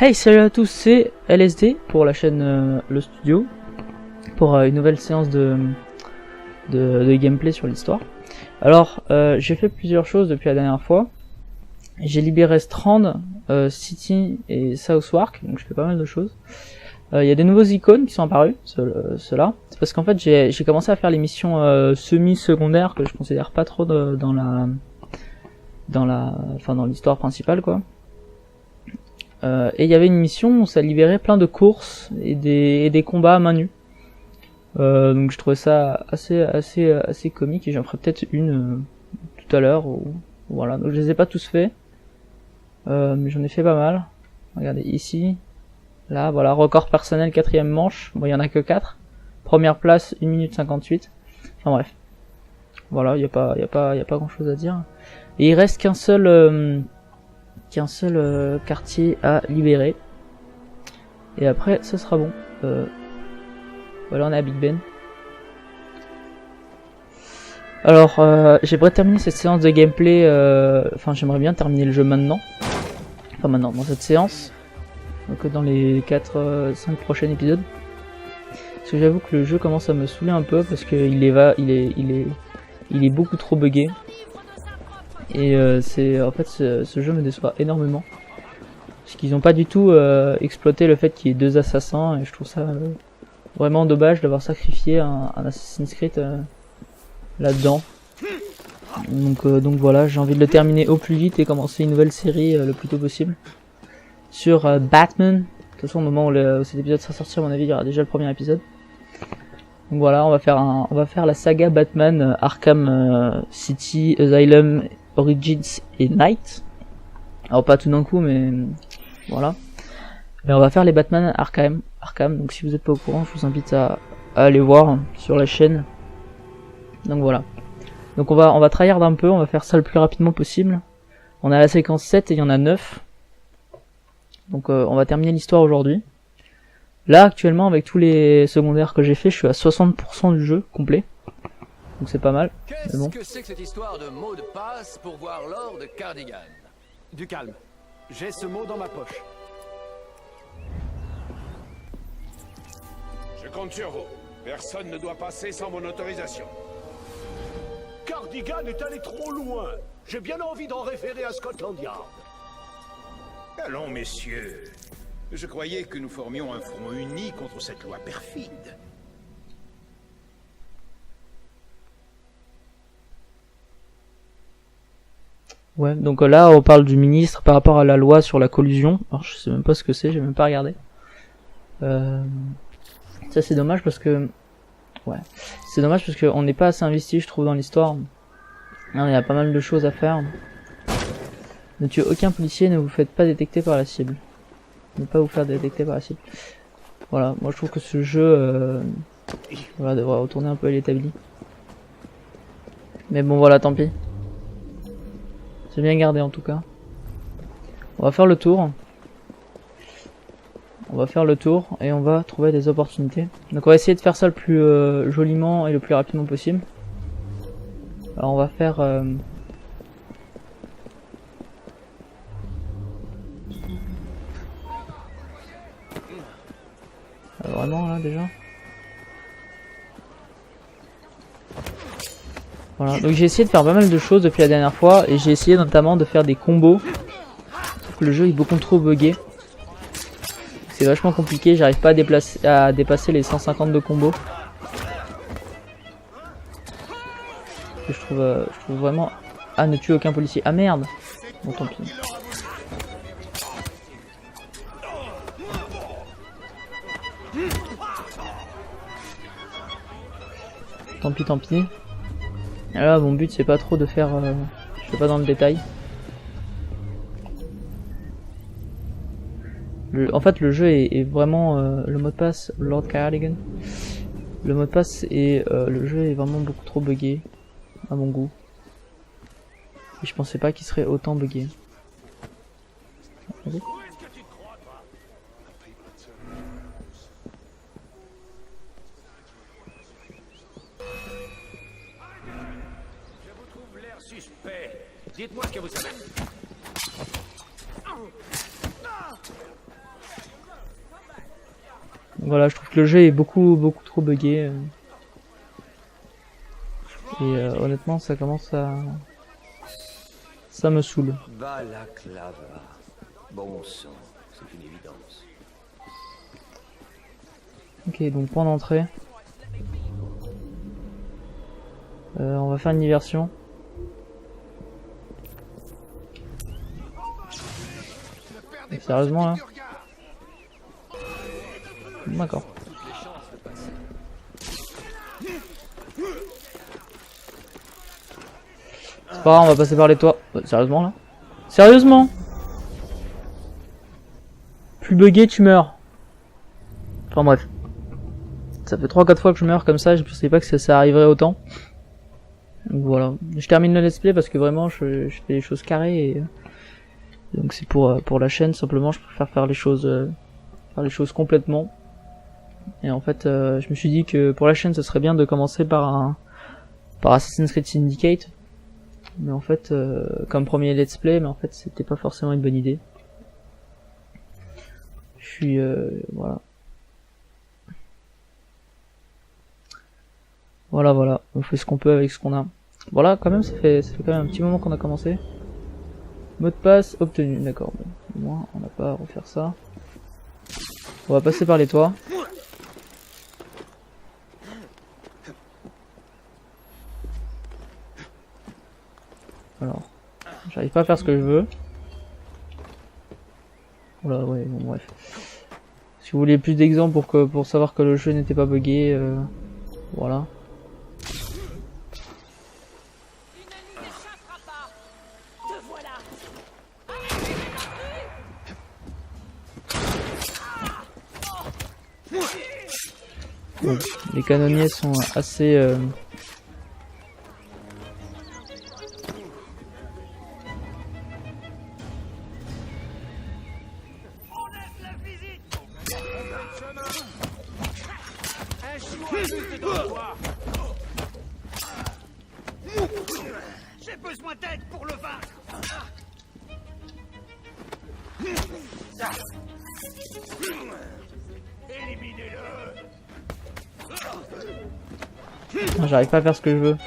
Hey, salut à tous, c'est LSD pour la chaîne Le Studio, pour une nouvelle séance de gameplay sur l'histoire. Alors, j'ai fait plusieurs choses depuis la dernière fois. J'ai libéré Strand, City et Southwark, donc je fais pas mal de choses. Il y a des nouveaux icônes qui sont apparus, ceux-là. C'est parce qu'en fait j'ai commencé à faire les missions semi-secondaires que je considère pas trop dans l'histoire principale, quoi. Et il y avait une mission où ça libérait plein de courses et des combats à main nue. Donc je trouvais ça assez comique et j'en ferai peut-être une tout à l'heure. Voilà, donc je les ai pas tous faits, mais j'en ai fait pas mal. Regardez ici, là, voilà, record personnel 4ème manche. Bon, il y en a que 4. Première place 1 minute 58. Enfin bref, voilà, y a pas grand chose à dire. Et il reste qu'un seul quartier à libérer. Et après, ce sera bon. Voilà, on est à Big Ben. Alors, j'aimerais terminer cette séance de gameplay. Enfin, j'aimerais bien terminer le jeu maintenant. Enfin, maintenant, dans cette séance. Donc, dans les 4-5 prochains épisodes. Parce que j'avoue que le jeu commence à me saouler un peu parce que il est beaucoup trop buggé. Et en fait ce jeu me déçoit énormément parce qu'ils ont pas du tout exploité le fait qu'il y ait 2 assassins et je trouve ça vraiment dommage d'avoir sacrifié un Assassin's Creed là-dedans. Donc voilà, j'ai envie de le terminer au plus vite et commencer une nouvelle série le plus tôt possible sur Batman. De toute façon, au moment où cet épisode sera sorti, à mon avis, il y aura déjà le premier épisode. Donc voilà, on va faire la saga Batman Arkham City, Asylum, Origins et Night. Alors pas tout d'un coup, mais voilà. Et on va faire les Batman Arkham. Donc si vous n'êtes pas au courant, je vous invite à aller voir sur la chaîne. Donc voilà. Donc on va tryhard un peu, on va faire ça le plus rapidement possible. On a la séquence 7 et il y en a 9. Donc on va terminer l'histoire aujourd'hui. Là actuellement, avec tous les secondaires que j'ai fait, je suis à 60% du jeu complet. Donc c'est pas mal. Qu'est-ce que c'est que cette histoire de mot de passe pour voir Lord Cardigan? Du calme. J'ai ce mot dans ma poche. Je compte sur vous. Personne ne doit passer sans mon autorisation. Cardigan est allé trop loin. J'ai bien envie d'en référer à Scotland Yard. Allons, messieurs. Je croyais que nous formions un front uni contre cette loi perfide. Ouais, donc là on parle du ministre par rapport à la loi sur la collusion. Alors je sais même pas ce que c'est, j'ai même pas regardé. Ça c'est dommage parce que... Ouais, c'est dommage parce qu'on n'est pas assez investi, je trouve, dans l'histoire. Il y a pas mal de choses à faire. Ne tuez aucun policier, ne vous faites pas détecter par la cible. Ne pas vous faire détecter par la cible. Voilà, moi je trouve que ce jeu voilà, devrait retourner un peu à l'établi. Mais bon voilà, tant pis. C'est bien gardé en tout cas. On va faire le tour. On va faire le tour et on va trouver des opportunités. Donc on va essayer de faire ça le plus joliment et le plus rapidement possible. Alors on va faire... vraiment là déjà. Voilà, donc j'ai essayé de faire pas mal de choses depuis la dernière fois et j'ai essayé notamment de faire des combos. Sauf que le jeu est beaucoup trop buggé. C'est vachement compliqué, j'arrive pas à dépasser les 152 combos. Je trouve vraiment... Ah, ne tue aucun policier. Ah merde. Bon tant pis. Tant pis. Et là, mon but c'est pas trop de faire... je vais pas dans le détail. En fait, le jeu est vraiment... le mot de passe, Lord Cardigan. Le mot de passe et le jeu est vraiment beaucoup trop buggé, à mon goût. Et je pensais pas qu'il serait autant buggé. Vas-y. Dites-moi ce que vous savez. Voilà, je trouve que le jeu est beaucoup trop buggé. Et honnêtement, ça commence à... Ça me saoule. Balaclava. Bon sang, c'est une évidence. Ok, donc point d'entrée. On va faire une diversion. Mais sérieusement là? D'accord. C'est pas grave, on va passer par les toits. Sérieusement là? Sérieusement? Plus bugué, tu meurs. Enfin bref. Ça fait 3-4 fois que je meurs comme ça, je pensais pas que ça arriverait autant. Donc voilà. Je termine le let's play parce que vraiment je fais les choses carrées et... Donc c'est pour la chaîne, simplement je préfère faire les choses complètement. Et en fait je me suis dit que pour la chaîne ce serait bien de commencer par Assassin's Creed Syndicate. Mais en fait comme premier let's play, mais en fait c'était pas forcément une bonne idée. Je suis voilà. Voilà, on fait ce qu'on peut avec ce qu'on a. Voilà, quand même ça fait quand même un petit moment qu'on a commencé. Mot de passe obtenu, d'accord, bon, au moins on n'a pas à refaire ça. On va passer par les toits. Alors, j'arrive pas à faire ce que je veux. Oula, ouais, bon bref. Si vous voulez plus d'exemples pour savoir que le jeu n'était pas buggé, voilà. Bon, les canonniers sont assez... J'ai besoin d'aide pour le vaincre. Éliminez-le. J'arrive pas à faire ce que je veux.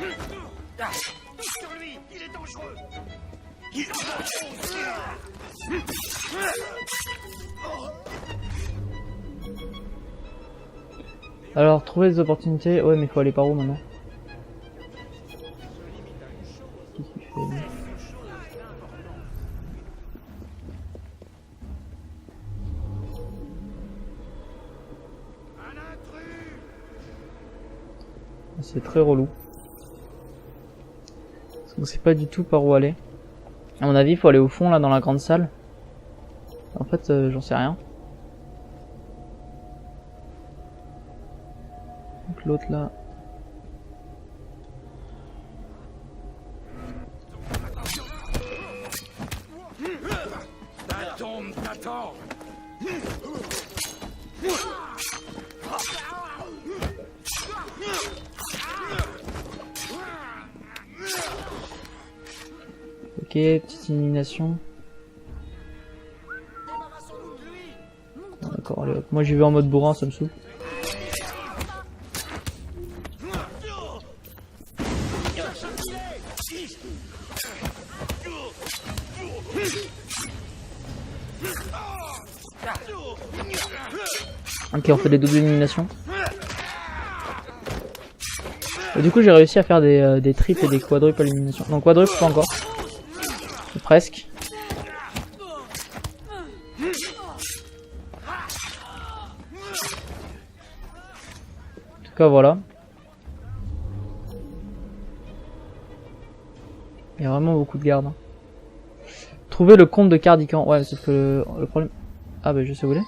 Sur lui, il est dangereux. Alors, trouver des opportunités... Ouais, mais faut aller par où maintenant? Qu'est-ce qu'il fait lui? C'est très relou. Parce qu'on sait pas du tout par où aller. À mon avis, il faut aller au fond, là, dans la grande salle. En fait, j'en sais rien. Donc l'autre, là... Ta tombe t'attend. Ok, petite élimination. D'accord, allez hop. Moi j'y vais en mode bourrin, ça me saoule. Ok, on fait des doubles éliminations. Et du coup j'ai réussi à faire des triples et des quadruples éliminations. Non, quadruple pas encore. Presque. En tout cas voilà. Il y a vraiment beaucoup de gardes. Trouver le compte de Cardican. Ouais, sauf que le problème... Ah bah je sais où il est.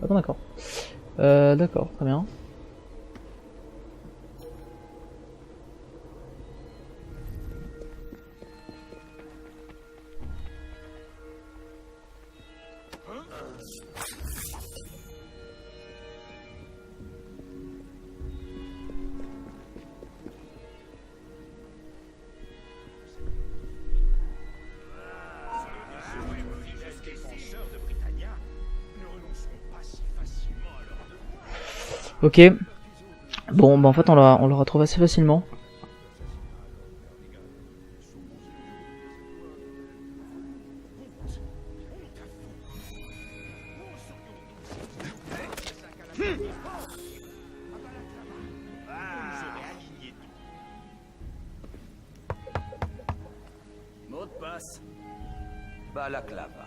Ah bon, d'accord. D'accord, très bien. Ok. Bon, bah en fait on le retrouve assez facilement. Mot de passe. Balaclava.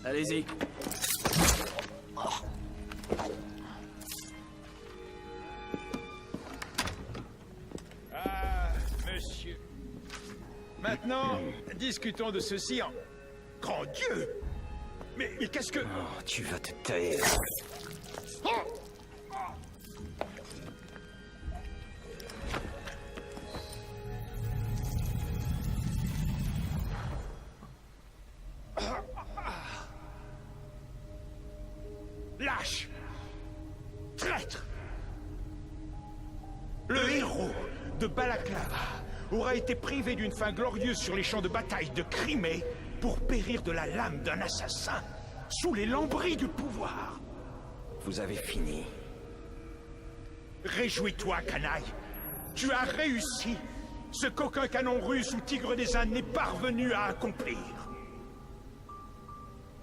Allez-y. Ah, monsieur. Maintenant, discutons de ceci en... Grand Dieu! Mais qu'est-ce que... Oh, tu vas te taire. Lâche! Traître! Le héros de Balaclava aura été privé d'une fin glorieuse sur les champs de bataille de Crimée pour périr de la lame d'un assassin sous les lambris du pouvoir. Vous avez fini. Réjouis-toi, canaille. Tu as réussi ce qu'aucun canon russe ou tigre des Indes n'est parvenu à accomplir.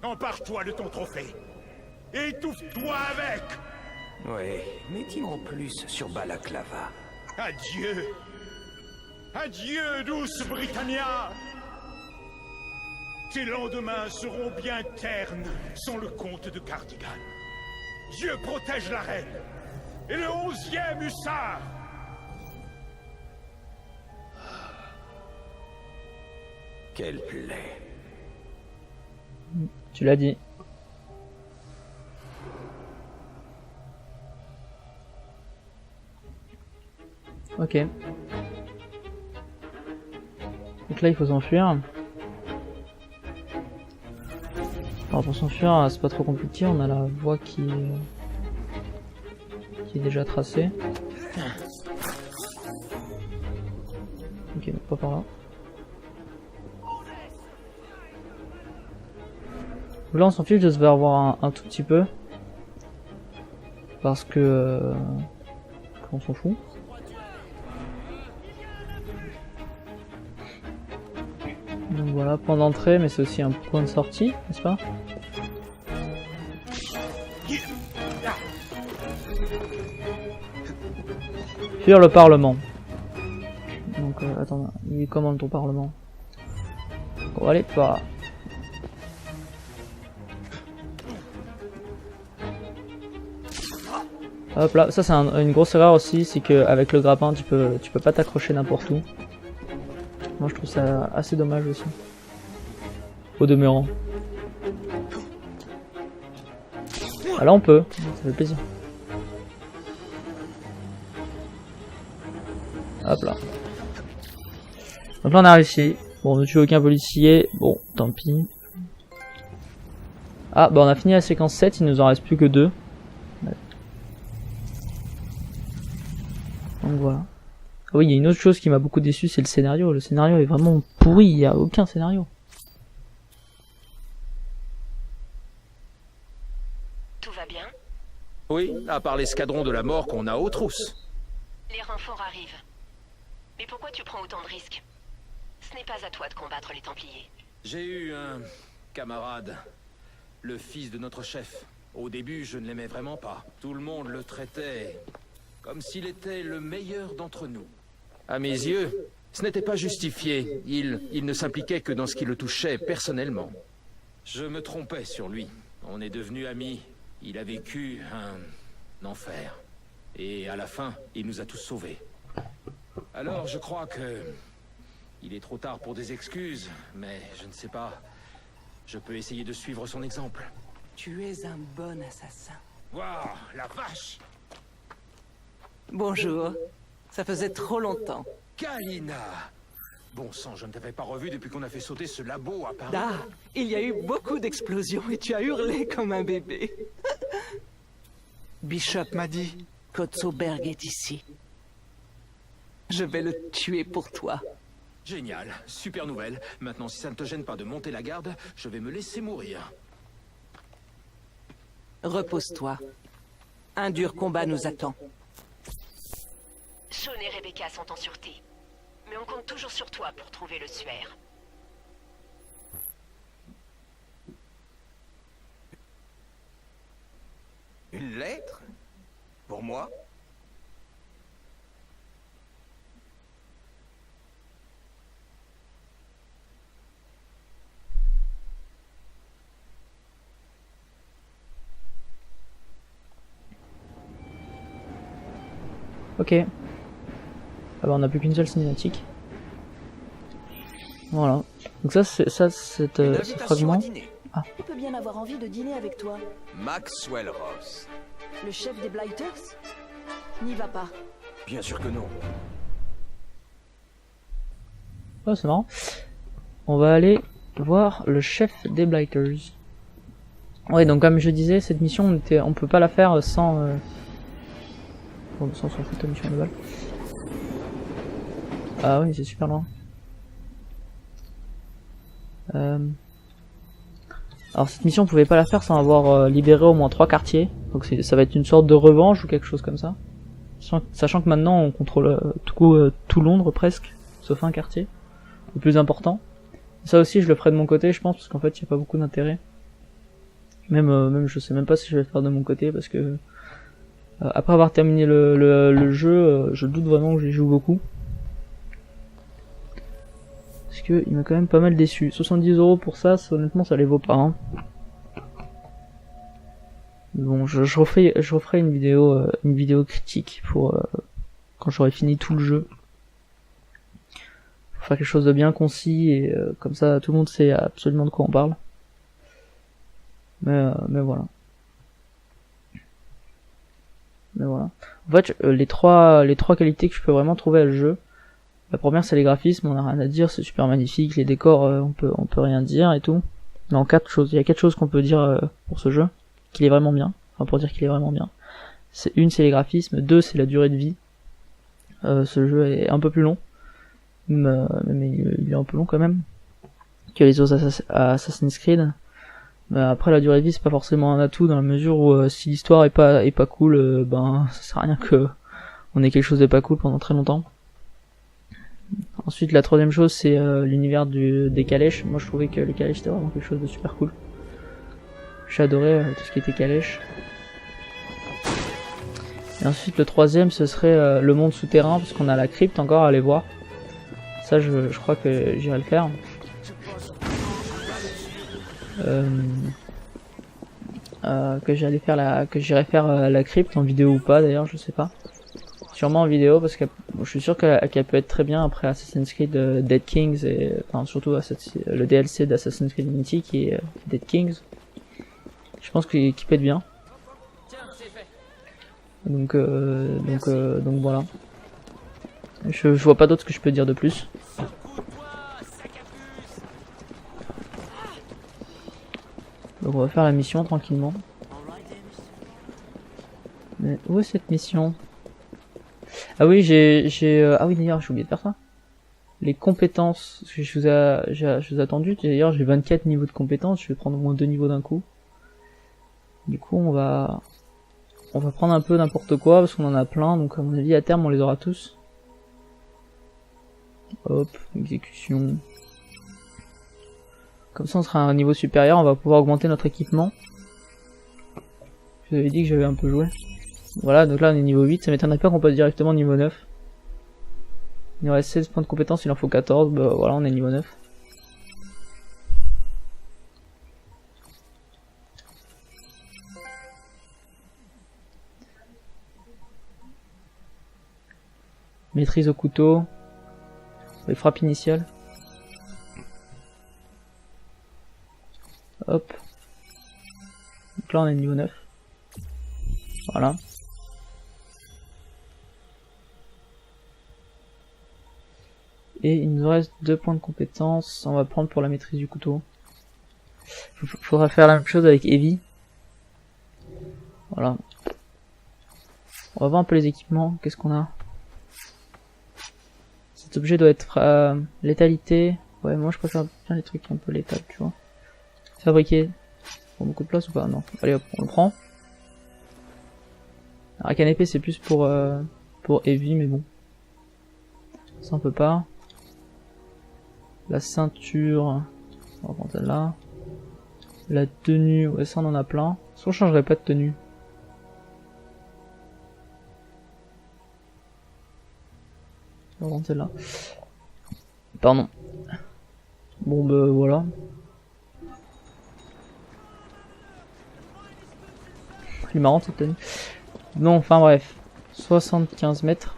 Empare-toi de ton trophée. Étouffe-toi avec! Oui, mais dis-moi plus sur Balaclava. Adieu! Adieu, douce Britannia! Tes lendemains seront bien ternes sans le comte de Cardigan. Dieu protège la reine et le 11e hussard! Quelle plaie. Tu l'as dit. Ok. Donc là il faut s'enfuir. Alors pour s'enfuir c'est pas trop compliqué, on a la voie qui est déjà tracée. Ok, donc pas par là. Là on s'en fiche de se faire avoir un tout petit peu. Parce que... on s'en fout. Donc voilà, point d'entrée, mais c'est aussi un point de sortie, n'est-ce pas? Fuir le Parlement. Donc attends, il est comment ton Parlement? Bon allez, pas. Hop là, ça c'est une grosse erreur aussi, c'est qu'avec le grappin tu peux pas t'accrocher n'importe où. Moi je trouve ça assez dommage aussi. Au demeurant. Ah là on peut, ça fait plaisir. Hop là. Donc là on a réussi. Bon, on ne tue aucun policier, bon tant pis. Ah bah on a fini la séquence 7, il nous en reste plus que 2. Donc voilà. Ah oui, il y a une autre chose qui m'a beaucoup déçu, c'est le scénario. Le scénario est vraiment pourri, il n'y a aucun scénario. Tout va bien? Oui, à part l'escadron de la mort qu'on a aux trousses. Les renforts arrivent. Mais pourquoi tu prends autant de risques? Ce n'est pas à toi de combattre les Templiers. J'ai eu un camarade, le fils de notre chef. Au début, je ne l'aimais vraiment pas. Tout le monde le traitait comme s'il était le meilleur d'entre nous. À mes yeux, ce n'était pas justifié. Il ne s'impliquait que dans ce qui le touchait personnellement. Je me trompais sur lui. On est devenus amis. Il a vécu un enfer. Et à la fin, il nous a tous sauvés. Alors, je crois que... il est trop tard pour des excuses, mais je ne sais pas. Je peux essayer de suivre son exemple. Tu es un bon assassin. Waouh, la vache! Bonjour. Ça faisait trop longtemps. Kalina! Bon sang, je ne t'avais pas revu depuis qu'on a fait sauter ce labo à Paris. Ah, il y a eu beaucoup d'explosions et tu as hurlé comme un bébé. Bishop m'a dit, Kotsoberg est ici. Je vais le tuer pour toi. Génial, super nouvelle. Maintenant, si ça ne te gêne pas de monter la garde, je vais me laisser mourir. Repose-toi. Un dur combat nous attend. Sean et Rebecca sont en sûreté. Mais on compte toujours sur toi pour trouver le suaire. Une lettre? Pour moi? Ok. Ah bah on n'a plus qu'une seule cinématique. Voilà. Donc ça, c'est ce fragment. Il peut bien avoir envie de dîner avec toi. Maxwell Ross. Le chef des Blighters? N'y va pas. Bien sûr que non. Oh, c'est marrant. On va aller voir le chef des Blighters. Ouais, donc comme je disais, cette mission, on peut pas la faire sans... Bon, sans s'en foutre, la mission de balle. Ah oui, c'est super loin. Alors cette mission, on pouvait pas la faire sans avoir libéré au moins 3 quartiers. Donc ça va être une sorte de revanche ou quelque chose comme ça. Sachant que maintenant, on contrôle tout Londres presque, sauf un quartier, le plus important. Ça aussi, je le ferai de mon côté, je pense, parce qu'en fait, il n'y a pas beaucoup d'intérêt. Même je sais même pas si je vais le faire de mon côté, parce que après avoir terminé le jeu, je doute vraiment que j'y joue beaucoup. Parce que il m'a quand même pas mal déçu. 70 € pour ça, honnêtement, ça les vaut pas. Hein. Bon, je referai une vidéo critique pour quand j'aurai fini tout le jeu. Pour faire quelque chose de bien concis et comme ça, tout le monde sait absolument de quoi on parle. Mais voilà. Mais voilà. En fait, les trois qualités que je peux vraiment trouver à le jeu. La première, c'est les graphismes, on a rien à dire, c'est super magnifique, les décors, on peut rien dire et tout. Non, il y a 4 choses qu'on peut dire pour ce jeu, qu'il est vraiment bien, enfin pour dire qu'il est vraiment bien. C'est les graphismes, 2, c'est la durée de vie. Ce jeu est un peu plus long, mais il est un peu long quand même, que les autres Assassin's Creed. Mais après, la durée de vie, c'est pas forcément un atout, dans la mesure où si l'histoire est pas cool, ben ça sert à rien que on ait quelque chose de pas cool pendant très longtemps. Ensuite, la troisième chose, c'est l'univers des calèches. Moi, je trouvais que les calèches, c'était vraiment quelque chose de super cool. J'adorais tout ce qui était calèche. Et ensuite, le troisième, ce serait le monde souterrain, parce qu'on a la crypte encore à aller voir. Ça, je crois que j'irai le faire. Que j'irai faire la crypte en vidéo ou pas, d'ailleurs, je sais pas. Sûrement en vidéo, parce que je suis sûr qu'elle peut être très bien après Assassin's Creed Dead Kings, et enfin surtout le DLC d'Assassin's Creed Unity qui est Dead Kings. Je pense qu'il peut être bien. Donc voilà. Je vois pas d'autre que je peux dire de plus. Donc on va faire la mission tranquillement. Mais où est cette mission? Ah oui, ah oui, d'ailleurs, j'ai oublié de faire ça. Les compétences, parce que je vous ai attendu, d'ailleurs, j'ai 24 niveaux de compétences, je vais prendre au moins 2 niveaux d'un coup. Du coup, on va prendre un peu n'importe quoi, parce qu'on en a plein, donc à mon avis, à terme, on les aura tous. Hop, exécution. Comme ça, on sera à un niveau supérieur, on va pouvoir augmenter notre équipement. Je vous avais dit que j'avais un peu joué. Voilà, donc là on est niveau 8, ça m'étonnerait pas qu'on passe directement niveau 9. Il nous reste 16 points de compétence, il en faut 14, bah voilà, on est niveau 9. Maîtrise au couteau. Les frappes initiales. Hop. Donc là on est niveau 9. Voilà. Et il nous reste 2 points de compétence. On va prendre pour la maîtrise du couteau. Faudra faire la même chose avec Evie. Voilà. On va voir un peu les équipements. Qu'est-ce qu'on a? Cet objet doit être létalité. Ouais, moi je préfère bien les trucs un peu létales, tu vois. Fabriquer. Pour beaucoup de place ou pas? Non. Allez hop, on le prend. Arcane épée c'est plus pour Heavy, mais bon. Ça on peut pas. La ceinture, on va prendre celle-là. La tenue, ouais ça on en a plein. Soit on changerait pas de tenue. On va prendre celle-là. Pardon. Bon bah voilà. Elle est marrante cette tenue. Non, enfin bref. 75 mètres.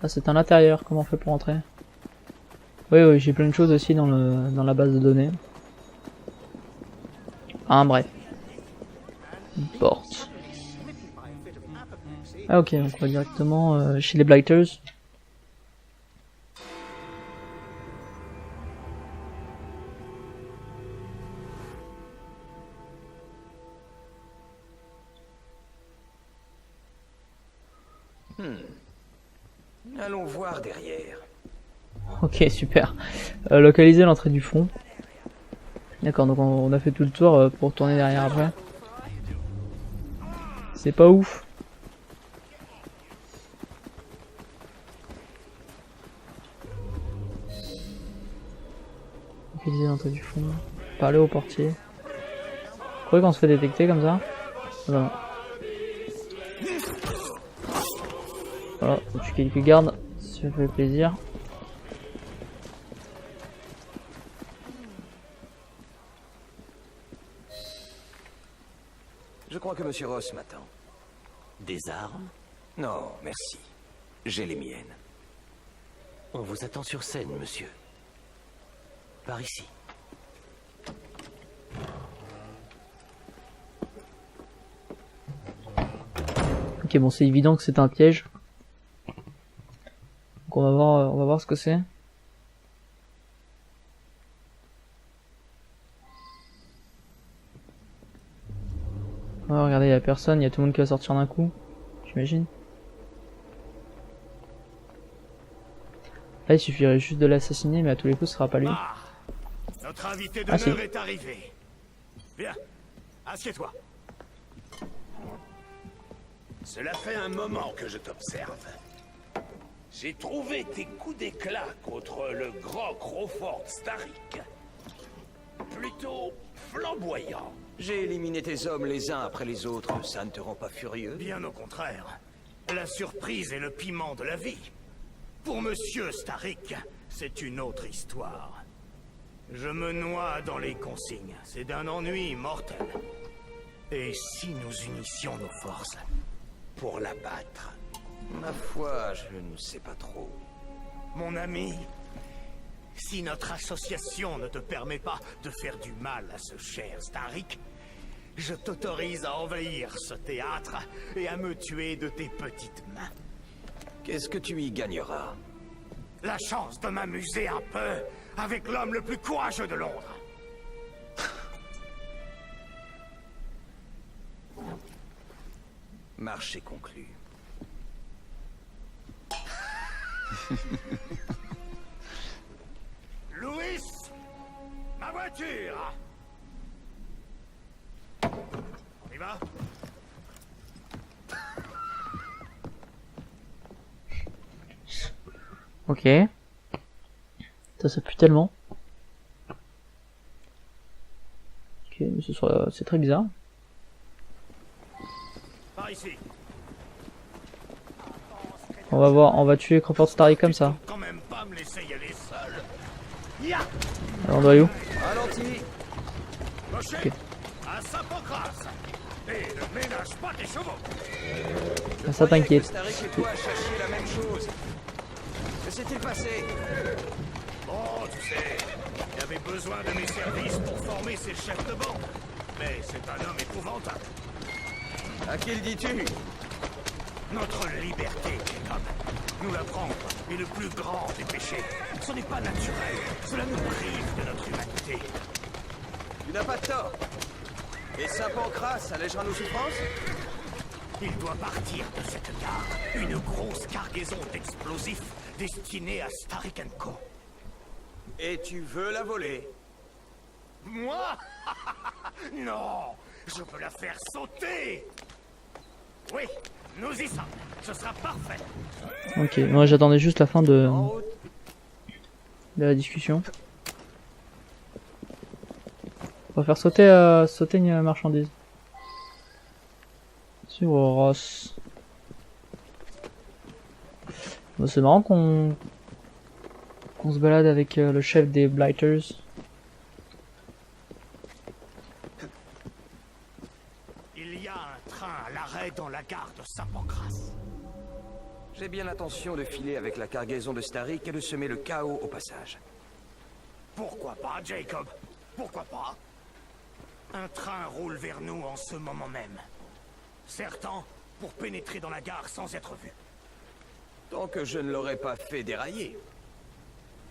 Ah c'est un intérieur, comment on fait pour entrer? Oui, j'ai plein de choses aussi dans la base de données. Ah bref. Une porte. Ah ok, donc on va directement chez les Blighters. Allons voir derrière. Ok, super. Localiser l'entrée du fond. D'accord, donc on a fait tout le tour pour tourner derrière après. C'est pas ouf. Localiser l'entrée du fond. Parler au portier. Vous croyez qu'on se fait détecter comme ça? Voilà. Voilà, on tue quelques gardes, ça fait plaisir. Je crois que Monsieur Ross m'attend. Des armes? Non, merci. J'ai les miennes. On vous attend sur scène, monsieur. Par ici. Ok, bon, c'est évident que c'est un piège. Donc on va voir ce que c'est. Oh, regardez, il y a personne, il y a tout le monde qui va sortir d'un coup. J'imagine. Là, il suffirait juste de l'assassiner, mais à tous les coups, ce sera pas lui. Ah, notre invité d'honneur est arrivé. Viens, assieds-toi. Cela fait un moment que je t'observe. J'ai trouvé tes coups d'éclat contre le grand Crawford Starrick plutôt flamboyants. J'ai éliminé tes hommes les uns après les autres. Ça ne te rend pas furieux? Bien au contraire. La surprise est le piment de la vie. Pour Monsieur Starrick, c'est une autre histoire. Je me noie dans les consignes. C'est d'un ennui mortel. Et si nous unissions nos forces pour l'abattre? Ma foi, je ne sais pas trop. Mon ami, si notre association ne te permet pas de faire du mal à ce cher Starrick, je t'autorise à envahir ce théâtre et à me tuer de tes petites mains. Qu'est-ce que tu y gagneras? La chance de m'amuser un peu avec l'homme le plus courageux de Londres. Marché conclu. Louis, ma voiture. On y va? Ok. Ça pue tellement. Ok, mais c'est très bizarre. Par ici. On va voir, on va tuer Crawford Starrick comme ça. Quand même pas me laisser y aller seul. Ya! Alors on doit aller où? Ralenti. Gaucher, Ok. à Saint-Pancras. Et ne ménage pas tes chevaux. Ah, ça t'inquiète. Starrick et toi cherchiez la même chose. Que s'est-il passé? Bon, tu sais, il avait besoin de mes services pour former ses chefs de bande. Mais c'est un homme épouvantable. À qui le dis-tu? Notre liberté, jeune homme. Nous la prendre est le plus grand des péchés. Ce n'est pas naturel. Cela nous prive de notre humanité. Tu n'as pas de tort. Et Saint-Pancras allégera nos souffrances? Il doit partir de cette gare. Une grosse cargaison d'explosifs destinée à Starrick & Co. Et tu veux la voler? Moi? Non, je peux la faire sauter. Oui, nous y sommes. Ce sera parfait. Ok, moi j'attendais juste la fin de la discussion. On va faire sauter une marchandise. Sur Ross. Bon, c'est marrant qu'on se balade avec le chef des Blighters. Il y a un train à l'arrêt dans la gare de Saint-Pancras. J'ai bien l'intention de filer avec la cargaison de Starik et de semer le chaos au passage. Pourquoi pas, Jacob? Pourquoi pas? Un train roule vers nous en ce moment même. Certain pour pénétrer dans la gare sans être vu. Tant que je ne l'aurais pas fait dérailler.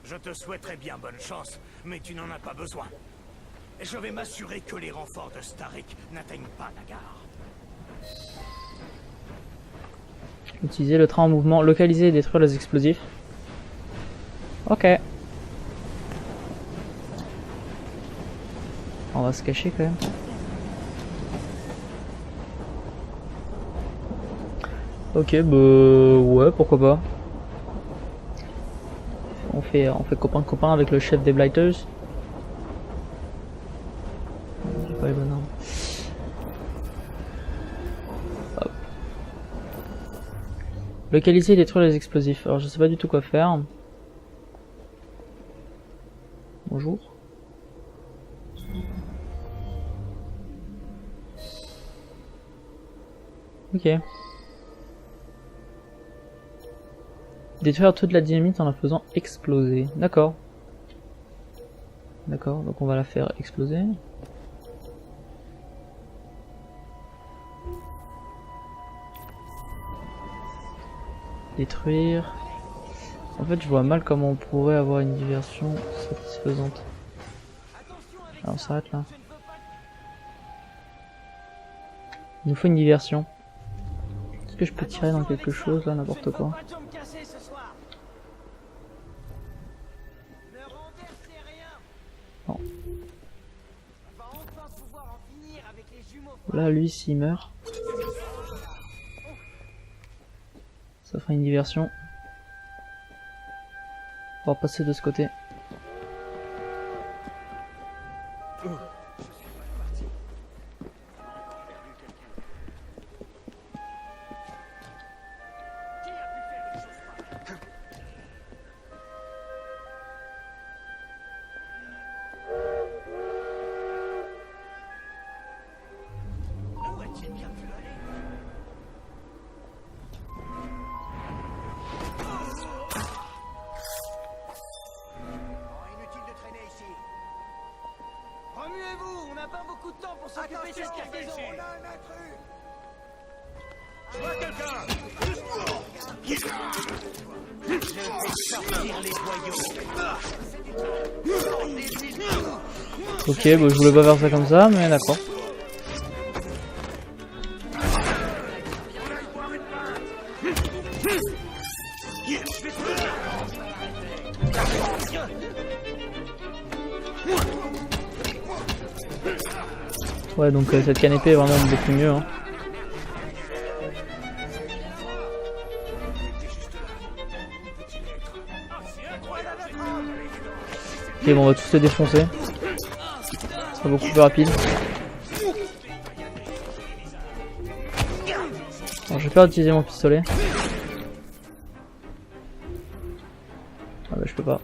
Je te souhaiterais bien bonne chance, mais tu n'en as pas besoin. Je vais m'assurer que les renforts de Starik n'atteignent pas la gare. Utiliser le train en mouvement, localiser et détruire les explosifs. Ok. On va se cacher quand même. Ok, bah ouais, pourquoi pas. On fait copain avec le chef des Blighters. J'ai pas les bonnes armes. Hop. Localiser et détruire les explosifs. Alors je sais pas du tout quoi faire. Bonjour. Ok. Détruire toute la dynamite en la faisant exploser. D'accord. D'accord, donc on va la faire exploser. Détruire. En fait, je vois mal comment on pourrait avoir une diversion satisfaisante. Alors on s'arrête là. Il nous faut une diversion. Est-ce que je peux tirer dans quelque chose là, n'importe quoi? Non. Là, lui, s'il meurt, ça fera une diversion. On va passer de ce côté. Remuez-vous, on n'a pas beaucoup de temps pour s'occuper de cette cargaison. On a un intrus. Je vois quelqu'un. Je vais sortir les boyaux. Ok, bon, je voulais pas faire ça comme ça, mais d'accord. Ouais, donc cette canne épée est vraiment beaucoup mieux. Hein. Ok, bon, on va tous les défoncer. Ce sera beaucoup plus rapide. Alors, je vais faire utiliser mon pistolet. Ah bah je peux pas.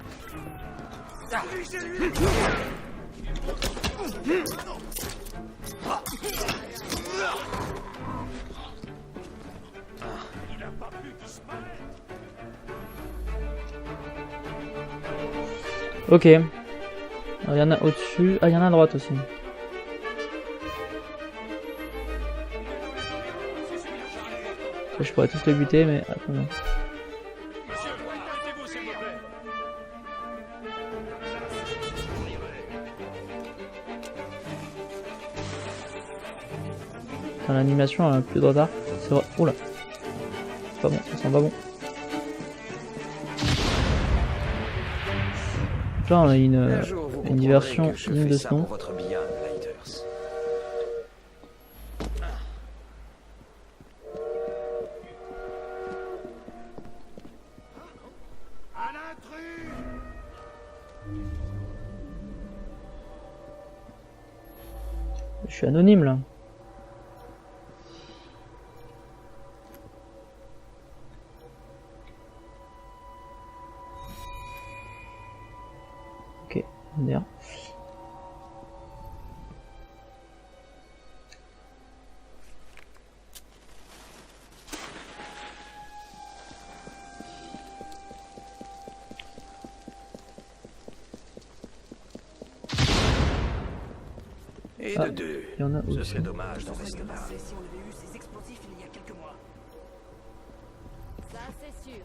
Ok. Il y en a au-dessus. Ah, il y en a à droite aussi. Je pourrais tous les buter, mais attends. L'animation a un peu de retard. C'est vrai. Oula. C'est pas bon, ça sent pas bon. là on a Un jour, vous une comprendrez diversion que je digne fais de ça ce nom. pour votre bien, Blighters. Un intrus! Je suis anonyme là. Ok, bien. Et Ah, de deux. il y en a Ce aussi. serait dommage d'en rester là. Si on avait eu ces explosifs il y a quelques mois. Ça, c'est sûr.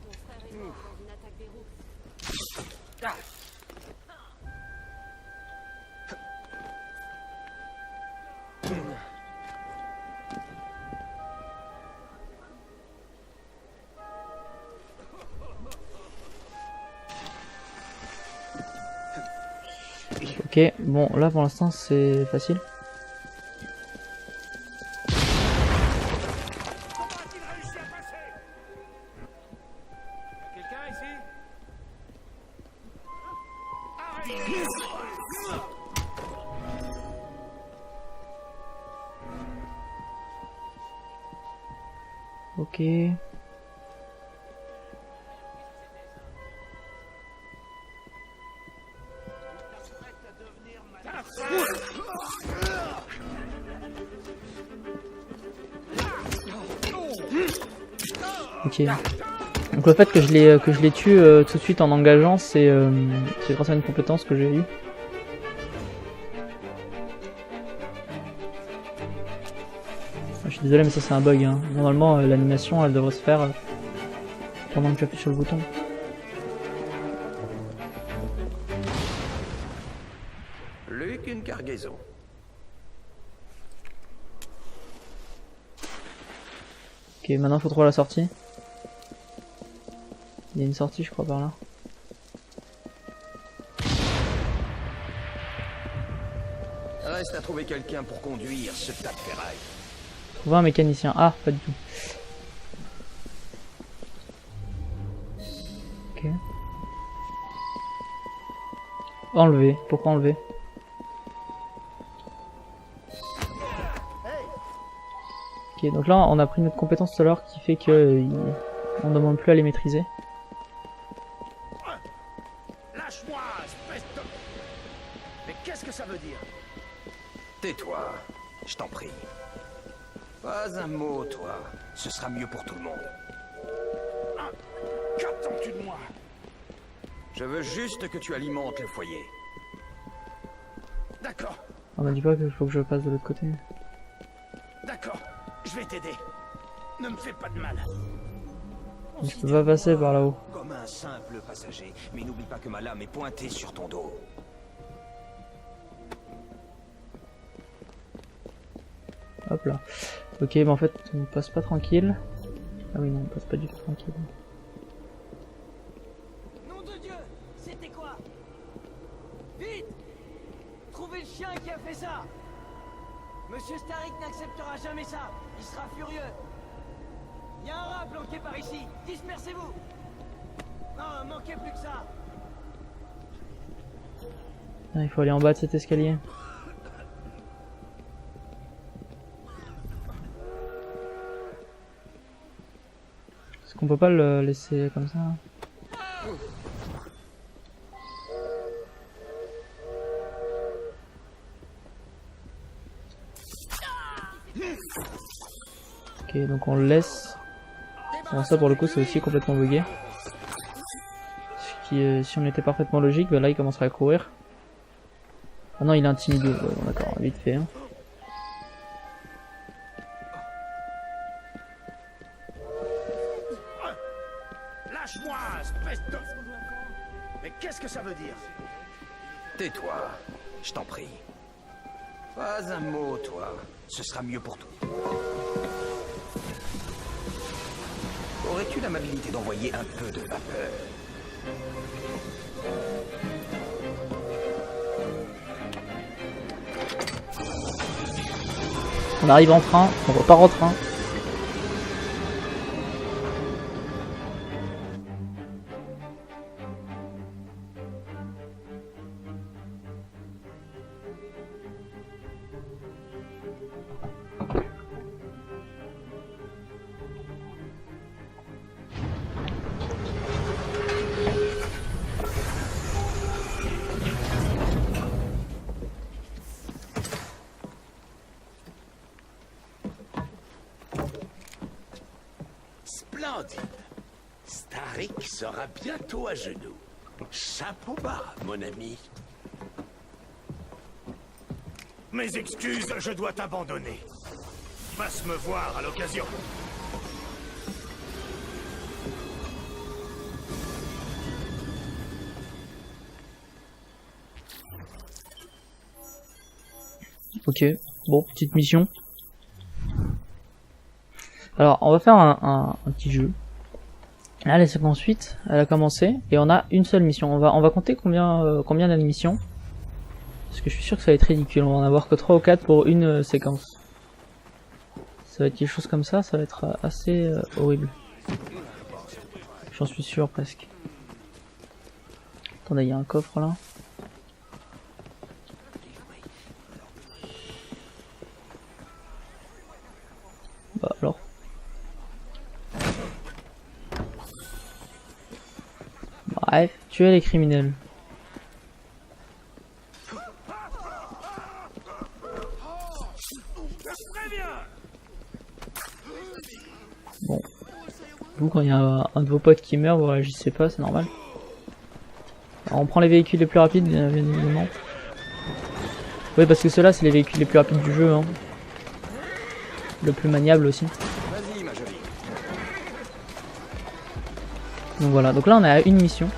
Ton frère est mort dans une attaque des Rooks. Ok, bon là pour l'instant c'est facile. Comment a-t-il réussi à passer? Quelqu'un ici? Ok. Ok. Donc le fait que je les tue tout de suite en engageant, c'est grâce à une compétence que j'ai eue. Je suis désolé mais ça c'est un bug. Hein. Normalement l'animation elle devrait se faire pendant que j'appuie sur le bouton. Plus qu'une cargaison. Ok, maintenant faut trouver la sortie. Il y a une sortie je crois par là. Reste à trouver quelqu'un pour conduire ce tas de ferraille. Trouver un mécanicien. Ah, pas du tout. Ok. Enlever. Pourquoi enlever? Ok, donc là on a pris notre compétence tout à l'heure qui fait que on ne demande plus à les maîtriser. Lâche-moi, espèce de... Mais qu'est-ce que ça veut dire? Tais-toi, je t'en prie. Pas un mot, toi. Ce sera mieux pour tout le monde. Qu'attends-tu de moi? Je veux juste que tu alimentes le foyer. D'accord, On m'a dit pas qu'il faut que je passe de l'autre côté. d'accord. Je vais t'aider. Ne me fais pas de mal. Je peux pas passer par là-haut. Comme un simple passager. Mais n'oublie pas que ma lame est pointée sur ton dos. Hop là. Ok, mais en fait on passe pas tranquille. Ah oui non, on passe pas du tout tranquille. Nom de Dieu! C'était quoi? Vite! Trouvez le chien qui a fait ça! Monsieur Starrick n'acceptera jamais ça! Il sera furieux! Il y a un rat planqué par ici! Dispersez-vous! Non, manquez plus que ça! Ah, il faut aller en bas de cet escalier. Est-ce qu'on peut pas le laisser comme ça? Ok, donc on le laisse. Bon, ça pour le coup c'est aussi complètement bugué. Ce qui, si on était parfaitement logique, bah là il commencerait à courir. Ah non, il est intimidé. Ouais, bon, d'accord, vite fait. Hein. Lâche-moi, espèce de... Mais qu'est-ce que ça veut dire? Tais-toi, je t'en prie. Pas un mot, toi. Ce sera mieux pour tout. Aurais-tu l'amabilité d'envoyer un peu de vapeur? On arrive en train, on repart en train. Splendide. Starik sera bientôt à genoux. Chapeau bas, mon ami. Mes excuses, je dois t'abandonner. Passe me voir à l'occasion. Ok, bon, petite mission. Alors, on va faire un petit jeu. Là, la séquence 8, elle a commencé, et on a une seule mission. On va compter combien il y a de missions. Parce que je suis sûr que ça va être ridicule, on va en avoir que 3 ou 4 pour une séquence. Ça va être quelque chose comme ça va être assez horrible. J'en suis sûr presque. Attendez, il y a un coffre là. Bah alors. Bref, tuer les criminels. Bon. Vous, quand il y a un de vos potes qui meurt, vous réagissez pas, c'est normal. Alors, on prend les véhicules les plus rapides, bien évidemment. Oui, parce que ceux-là, c'est les véhicules les plus rapides du jeu. Hein. Le plus maniable aussi. Vas-y, ma jolie. Donc voilà, donc là on est à une mission.